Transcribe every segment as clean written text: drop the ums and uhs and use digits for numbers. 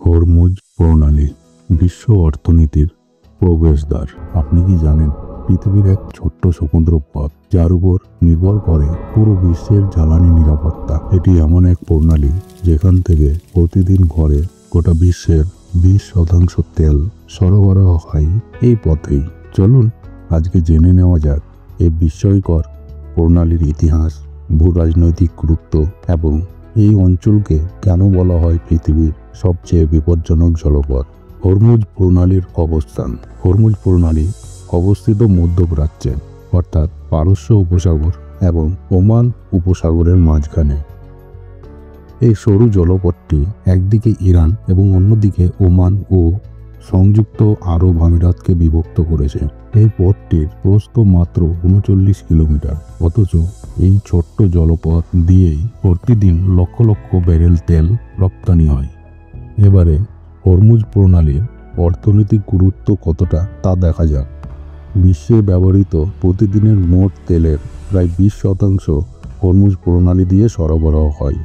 Hormuz প্রণালী বিশ্ব অর্থনীতির প্রবেশদ্বার। আপনি কি জানেন, পৃথিবীর এক ছোট্ট সমুদ্র পথ যার উপর নির্ভর করে পুরো বিশ্বের জ্বালানি নিরাপত্তা। এটি এমন এক প্রণালী যেখান থেকে প্রতিদিন গড়ে গোটা বিশ্বের 20% তেল সরবরাহ হয় এই পথেই। চলুন আজকে জেনে নেওয়া যাক এই বিস্ময়কর প্রণালীর ইতিহাস, ভূ রাজনৈতিক গুরুত্ব এবং এই অঞ্চলকে কেন বলা হয় পৃথিবীর সবচেয়ে বিপজ্জনক জলপথ। হরমুজ প্রণালীর অবস্থান। হরমুজ প্রণালী অবস্থিত মধ্যপ্রাচ্যে, অর্থাৎ পারস্য উপসাগর এবং ওমান উপসাগরের মাঝখানে। এই সরু জলপথটি একদিকে ইরান এবং অন্যদিকে ওমান ও সংযুক্ত আরব আমিরাতকে বিভক্ত করেছে। এই পথটির প্রস্থ মাত্র 39 কিলোমিটার, অথচ এই ছোট্ট জলপথ দিয়েই প্রতিদিন লক্ষ লক্ষ ব্যারেল তেল রপ্তানি হয়। এবারে হরমুজ প্রণালীর অর্থনৈতিক গুরুত্ব কতটা তা দেখা যাক। বিশ্বে ব্যবহৃত প্রতিদিনের মোট তেলের প্রায় 20% হরমুজ প্রণালী দিয়ে সরবরাহ হয়।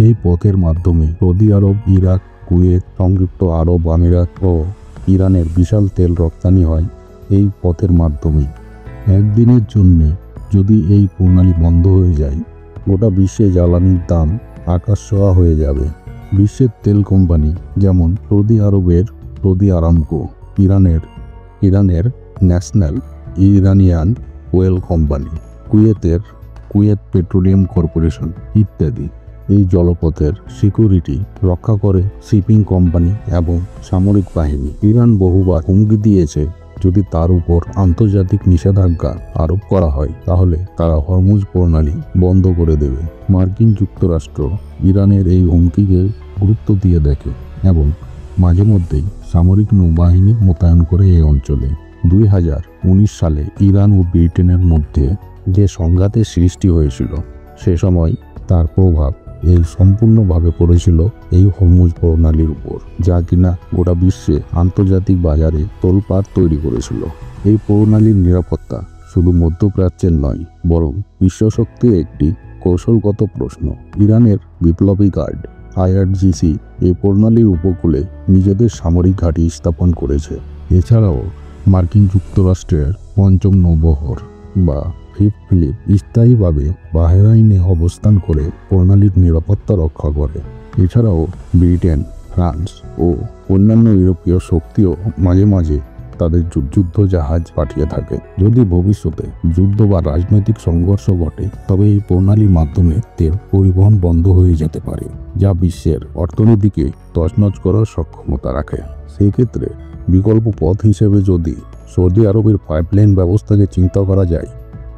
এই পথের মাধ্যমে সৌদি আরব, ইরাক, কুয়েত, সংযুক্ত আরব আমিরাত ও ইরানের বিশাল তেল রপ্তানি হয় এই পথের মাধ্যমেই। একদিনের জন্য যদি এই প্রণালী বন্ধ হয়ে যায়, গোটা বিশ্বে জ্বালানির দাম আকাশ ছোঁয়া হয়ে যাবে। বিশ্বের তেল কোম্পানি যেমন সৌদি আরবের সৌদি আরামকো, ইরানের ন্যাশনাল ইরানিয়ান ওয়েল কোম্পানি, কুয়েতের কুয়েত পেট্রোলিয়াম কর্পোরেশন ইত্যাদি এই জলপথের সিকিউরিটি রক্ষা করে শিপিং কোম্পানি এবং সামরিক বাহিনী। ইরান বহুবার হুমকি দিয়েছে, যদি তার উপর আন্তর্জাতিক নিষেধাজ্ঞা আরোপ করা হয় তাহলে তারা হরমুজ প্রণালী বন্ধ করে দেবে। মার্কিন যুক্তরাষ্ট্র ইরানের এই হুমকিকে গুরুত্ব দিয়ে দেখে এবং মাঝে মধ্যেই সামরিক নৌবাহিনী মোতায়েন করে এই অঞ্চলে। 2019 সালে ইরান ও ব্রিটেনের মধ্যে যে সংঘাতের সৃষ্টি হয়েছিল, সে সময় তার প্রভাব সম্পূর্ণভাবে পড়েছিল এই হরমুজ প্রণালীর উপর, যা কিনা গোটা বিশ্বে আন্তর্জাতিক বাজারে তোলপাড় তৈরি করেছিল। এই প্রণালীর নিরাপত্তা শুধু মধ্যপ্রাচ্যের নয়, বরং বিশ্বশক্তির একটি কৌশলগত প্রশ্ন। ইরানের বিপ্লবী গার্ড IRGC এই প্রণালীর উপকূলে নিজেদের সামরিক ঘাঁটি স্থাপন করেছে। এছাড়াও মার্কিন যুক্তরাষ্ট্রের পঞ্চম নৌবহর বা ফিফথ ফ্লিট স্থায়ীভাবে বাহরাইনে অবস্থান করে প্রণালীর নিরাপত্তা রক্ষা করে। এছাড়াও ব্রিটেন, ফ্রান্স ও অন্যান্য ইউরোপীয় শক্তিও মাঝে মাঝে তাদের যুদ্ধ জাহাজ পাঠিয়ে থাকে। যদি ভবিষ্যতে যুদ্ধ বা রাজনৈতিক সংঘর্ষ ঘটে, তবে এই প্রণালীর মাধ্যমে তেল পরিবহন বন্ধ হয়ে যেতে পারে, যা বিশ্বের অর্থনীতিকে তছনছ করার সক্ষমতা রাখে। সেই ক্ষেত্রে বিকল্প পথ হিসেবে যদি সৌদি আরবের পাইপলাইন ব্যবস্থাকে চিন্তা করা যায়,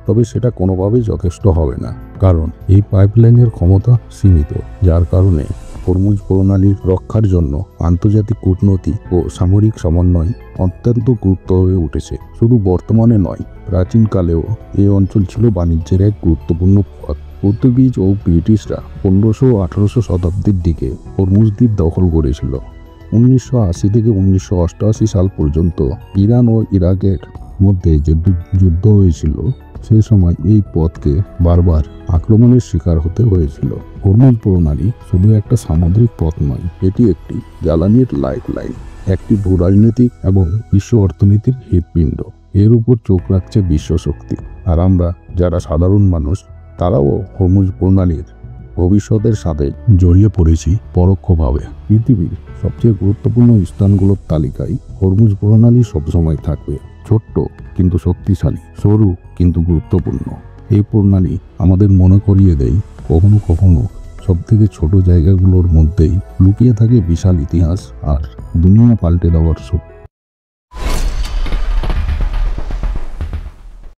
তবে সেটা কোনোভাবেই যথেষ্ট হবে না, কারণ এই পাইপলাইনের ক্ষমতা সীমিত, যার কারণে হরমুজ প্রণালীর রক্ষার জন্য আন্তর্জাতিক কূটনীতি ও সামরিক সমন্বয় অত্যন্ত গুরুত্ব হয়ে উঠেছে। শুধু বর্তমানে নয়, প্রাচীনকালেও এই অঞ্চল ছিল বাণিজ্যের এক গুরুত্বপূর্ণ পথ। পর্তুগিজ ও ব্রিটিশরা 1500 ও 1800 শতাব্দীর দিকে হরমুজ দ্বীপ দখল করেছিল। 1980 থেকে 1988 সাল পর্যন্ত ইরান ও ইরাকের মধ্যে যে যুদ্ধ হয়েছিল, সে সময় এই পথকে বারবার আক্রমণের শিকার হতে হয়েছিল। হরমুজ প্রণালী শুধু একটা সামুদ্রিক পথ নয়, এটি একটি জ্বালানির লাইফলাইন, একটি ভূরাজনৈতিক এবং বিশ্ব অর্থনীতির হৃৎপিণ্ড। এর উপর চোখ রাখছে বিশ্ব শক্তি, আর আমরা যারা সাধারণ মানুষ, তারাও হরমুজ প্রণালীর ভবিষ্যতের সাথে জড়িয়ে পড়েছি পরোক্ষভাবে। পৃথিবীর সবচেয়ে গুরুত্বপূর্ণ স্থানগুলোর তালিকায় হরমুজ প্রণালী সবসময় থাকবে। ছোট্ট কিন্তু শক্তিশালী, সরু কিন্তু গুরুত্বপূর্ণ। এই প্রণালী আমাদের মনে করিয়ে দেয়, কখনো কখনো সবথেকে ছোট জায়গাগুলোর মধ্যেই লুকিয়ে থাকে বিশাল ইতিহাস আর দুনিয়া পাল্টে দেওয়ার শক্তি।